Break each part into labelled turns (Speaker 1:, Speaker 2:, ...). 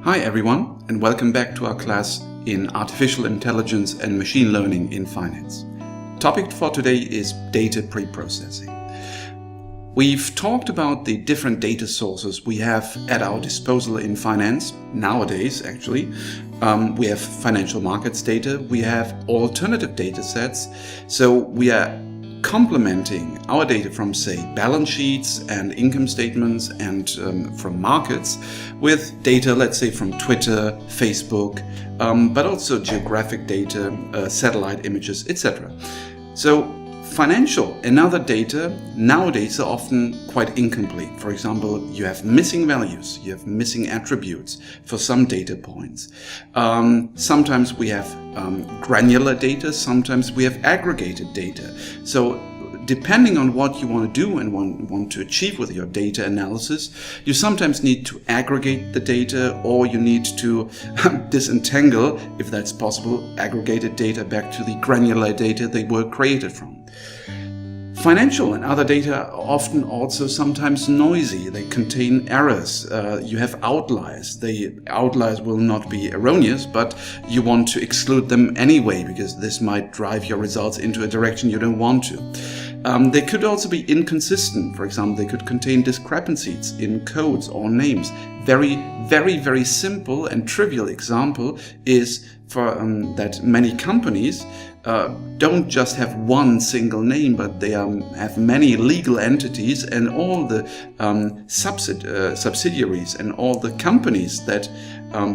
Speaker 1: Hi everyone, and welcome back to our class in Artificial Intelligence and Machine Learning in Finance. Topic for today is data pre-processing. We've talked about the different data sources we have at our disposal in finance, nowadays actually. We have financial markets data, we have alternative data sets, so we are complementing our data from, say, balance sheets and income statements and from markets with data, let's say, from Twitter, Facebook, but also geographic data, satellite images, etc. So financial and other data nowadays are often quite incomplete. For example, you have missing values, you have missing attributes for some data points. Sometimes we have granular data, sometimes we have aggregated data. So depending on what you want to do and want to achieve with your data analysis, you sometimes need to aggregate the data, or you need to disentangle, if that's possible, aggregated data back to the granular data they were created from. Financial and other data are often also sometimes noisy. They contain errors. You have outliers. The outliers will not be erroneous, but you want to exclude them anyway because this might drive your results into a direction you don't want to. They could also be inconsistent. For example, they could contain discrepancies in codes or names. Very simple and trivial example is that many companies don't just have one single name, but they have many legal entities, and all the subsidiaries and all the companies that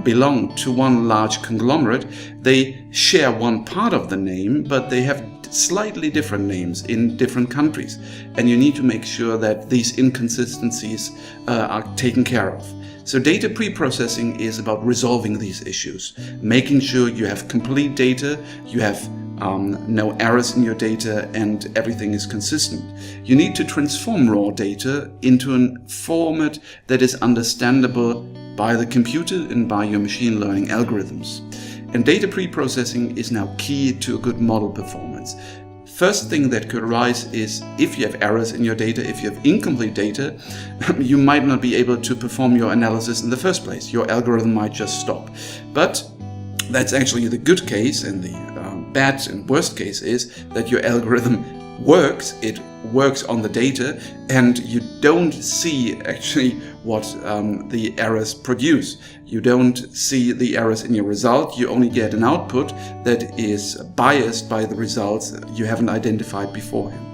Speaker 1: belong to one large conglomerate, they share one part of the name, but they have slightly different names in different countries. And you need to make sure that these inconsistencies are taken care of. So data pre-processing is about resolving these issues, making sure you have complete data, you have no errors in your data, and everything is consistent. You need to transform raw data into a format that is understandable by the computer and by your machine learning algorithms. And data pre-processing is now key to a good model performance. First thing that could arise is if you have errors in your data, if you have incomplete data, you might not be able to perform your analysis in the first place. Your algorithm might just stop. But that's actually the good case, and the bad and worst case is that your algorithm works. It works on the data, and you don't see actually what the errors produce. You don't see the errors in your result. You only get an output that is biased by the results you haven't identified beforehand.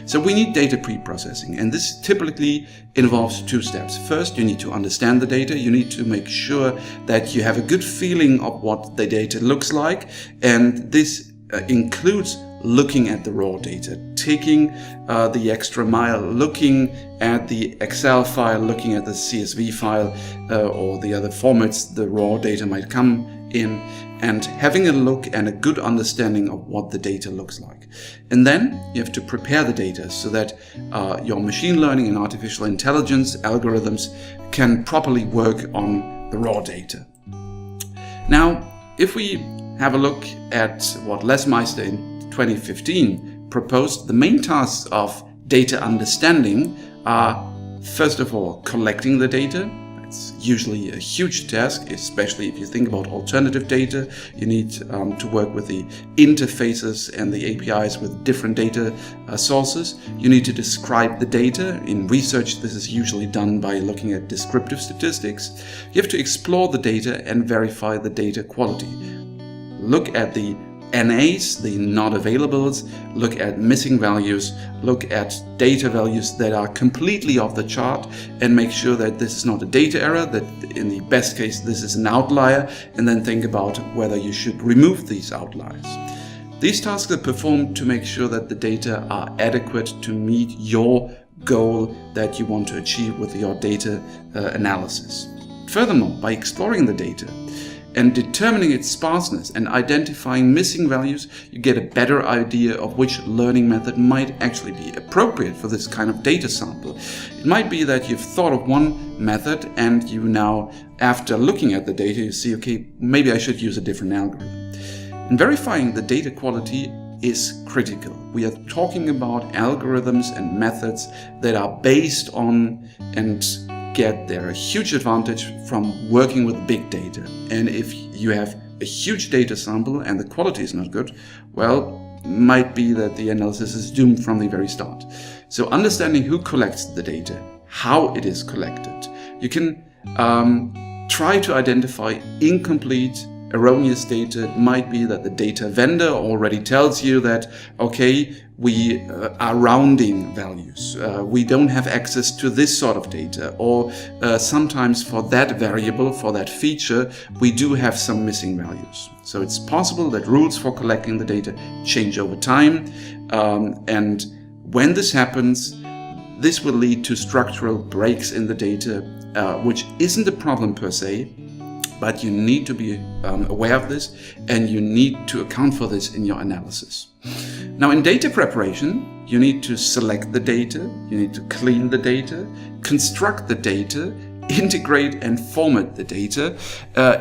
Speaker 1: So we need data pre-processing, and this typically involves two steps. First, you need to understand the data. You need to make sure that you have a good feeling of what the data looks like, and this includes looking at the raw data, taking the extra mile, looking at the Excel file, looking at the CSV file or the other formats the raw data might come in, and having a look and a good understanding of what the data looks like. And then you have to prepare the data so that your machine learning and artificial intelligence algorithms can properly work on the raw data. Now, if we have a look at what Les Meister in 2015 proposed, the main tasks of data understanding are, first of all, collecting the data. It's usually a huge task, especially if you think about alternative data. You need to work with the interfaces and the APIs with different data sources. You need to describe the data. In research, this is usually done by looking at descriptive statistics. You have to explore the data and verify the data quality. Look at the NAs, the not availables, look at missing values, look at data values that are completely off the chart, and make sure that this is not a data error, that in the best case this is an outlier, and then think about whether you should remove these outliers. These tasks are performed to make sure that the data are adequate to meet your goal that you want to achieve with your data analysis. Furthermore, by exploring the data and determining its sparseness and identifying missing values, you get a better idea of which learning method might actually be appropriate for this kind of data sample. It might be that you've thought of one method and you now, after looking at the data, you see, okay, maybe I should use a different algorithm. And verifying the data quality is critical. We are talking about algorithms and methods that are based on and get their huge advantage from working with big data. And if you have a huge data sample and the quality is not good, well, might be that the analysis is doomed from the very start. So understanding who collects the data, how it is collected, you can try to identify incomplete, erroneous data. It might be that the data vendor already tells you that, okay, we are rounding values. We don't have access to this sort of data, or sometimes for that variable, for that feature, we do have some missing values. So it's possible that rules for collecting the data change over time, and when this happens, this will lead to structural breaks in the data, which isn't a problem per se, but you need to be aware of this, and you need to account for this in your analysis. Now, in data preparation, you need to select the data, you need to clean the data, construct the data, integrate and format the data.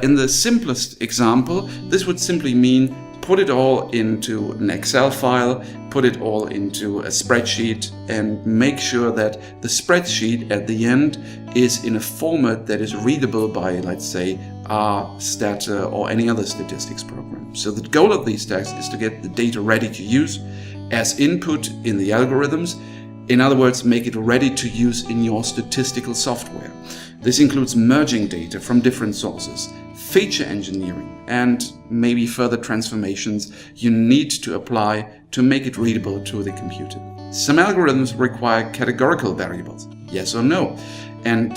Speaker 1: In the simplest example, this would simply mean put it all into an Excel file, put it all into a spreadsheet, and make sure that the spreadsheet at the end is in a format that is readable by, let's say, R, Stata, or any other statistics program. So the goal of these tasks is to get the data ready to use as input in the algorithms. In other words, make it ready to use in your statistical software. This includes merging data from different sources, feature engineering, and maybe further transformations you need to apply to make it readable to the computer. Some algorithms require categorical variables, yes or no, and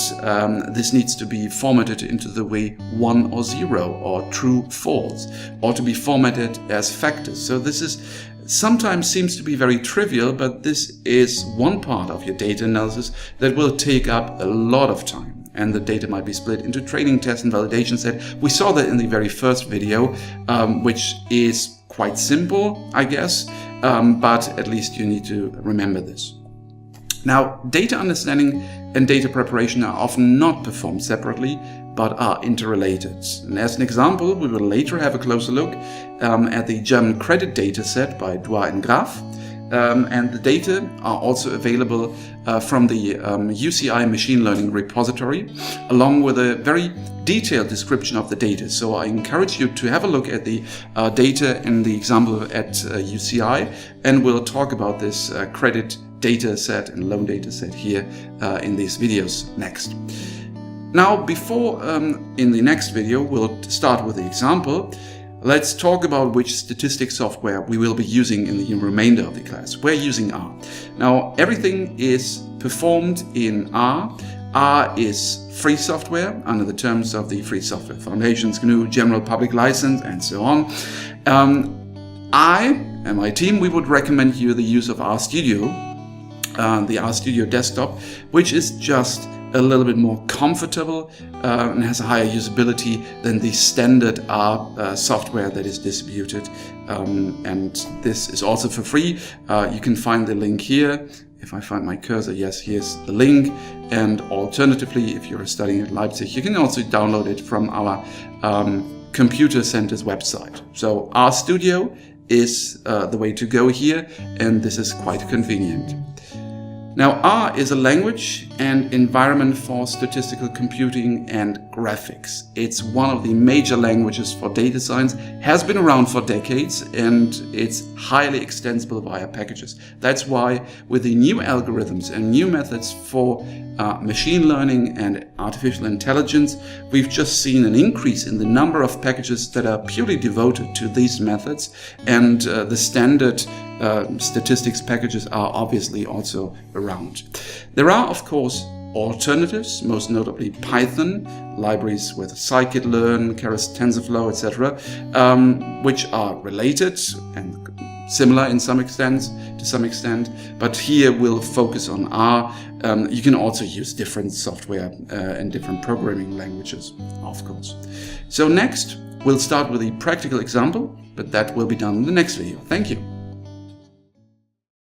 Speaker 1: this needs to be formatted into the way 1 or 0 or true, false, or to be formatted as factors. So this is sometimes seems to be very trivial, but this is one part of your data analysis that will take up a lot of time. And the data might be split into training, test, and validation set. We saw that in the very first video, which is quite simple, I guess, but at least you need to remember this. Now, data understanding and data preparation are often not performed separately, but are interrelated. And as an example, we will later have a closer look at the German credit data set by Dwyer and Graf. And the data are also available from the UCI machine learning repository, along with a very detailed description of the data. So I encourage you to have a look at the data in the example at UCI, and we'll talk about this credit data set and loan data set here in these videos next. Now, before in the next video we'll start with the example, let's talk about which statistics software we will be using in the remainder of the class. We're using R. Now, everything is performed in R. R is free software under the terms of the Free Software Foundation's GNU General Public License and so on. I and my team, we would recommend you the use of RStudio, the RStudio desktop, which is just a little bit more comfortable and has a higher usability than the standard R software that is distributed. And this is also for free. You can find the link here. If I find my cursor, yes, here's the link. And alternatively, if you're studying at Leipzig, you can also download it from our computer center's website. So RStudio is the way to go here, and this is quite convenient. Now, R is a language and environment for statistical computing and graphics. It's one of the major languages for data science, has been around for decades, and it's highly extensible via packages. That's why with the new algorithms and new methods for machine learning and artificial intelligence, we've just seen an increase in the number of packages that are purely devoted to these methods, and the standard statistics packages are obviously also around. There are, of course, alternatives, most notably Python, libraries with scikit-learn, Keras TensorFlow, etc., which are related and similar in to some extent, but here we'll focus on R. You can also use different software and different programming languages, of course. So next, we'll start with a practical example, but that will be done in the next video. Thank you.